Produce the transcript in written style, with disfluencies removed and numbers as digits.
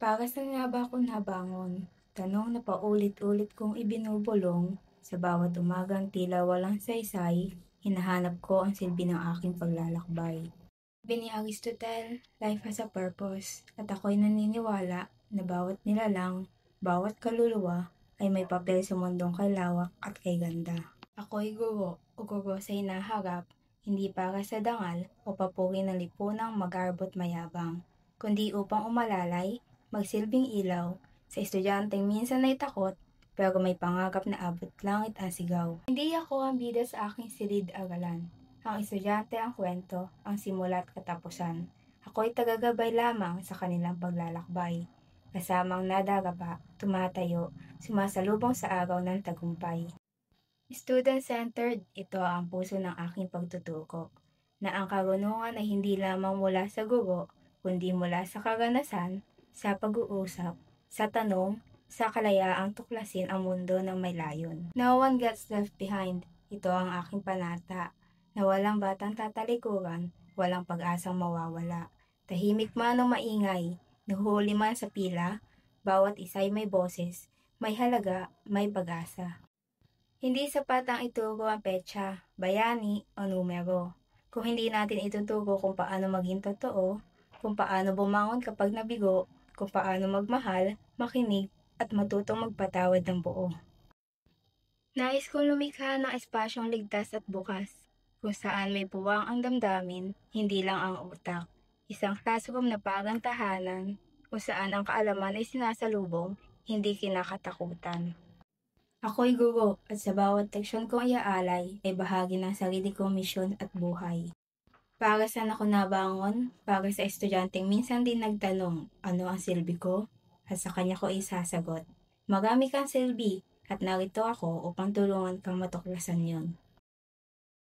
Para saan nga ba ako nabangon? Tanong na paulit-ulit kong ibinubulong sa bawat umagang tila walang saysay, hinahanap ko ang silbi ng aking paglalakbay. Sabi ni Aristotle, life has a purpose, at ako'y naniniwala na bawat nilalang, bawat kaluluwa ay may papel sa mundong kay lawak at kay ganda. Ako'y guro o guro sa hinaharap, hindi para sa dangal o papuri ng lipunang magarbot mayabang, kundi upang umalalay, magsilbing ilaw, sa estudyanteng minsan ay takot, pero may pangarap na abot langit ang sigaw. Hindi ako ang bida sa aking silid-aralan. Ang estudyante ang kwento, ang simula at katapusan. Ako'y tagagabay lamang sa kanilang paglalakbay. Kasamang nadarapa, tumatayo, sumasalubong sa araw ng tagumpay. Student-centered, ito ang puso ng aking pagtutuko, na ang karunungan ay hindi lamang mula sa guro, kundi mula sa karanasan, sa pag-uusap, sa tanong, sa kalayaang tuklasin ang mundo ng may layon. No one gets left behind, ito ang aking panata, na walang batang tatalikuran, walang pag-asang mawawala. Tahimik man o maingay, nahuhuli man sa pila, bawat isa'y may boses, may halaga, may pag-asa. Hindi sapat ang ituro ang petsa, bayani o numero. Kung hindi natin ituturo kung paano maging totoo, kung paano bumangon kapag nabigo, kung paano magmahal, makinig, at matutong magpatawad ng buo. Nais kong lumikha ng espasyong ligtas at bukas, kung saan may puwang ang damdamin, hindi lang ang utak. Isang classroom na parang tahanan, kung saan ang kaalaman ay sinasalubong, hindi kinakatakutan. Ako'y guro at sa bawat leksyon kong iaalay ay bahagi ng sarili kong misyon at buhay. Para saan ako nabangon? Para sa estudyanteng minsan din nagtanong, ano ang silbi ko? At sa kanya ko isasagot, marami kang silbi at narito ako upang tulungan kang matuklasan yon.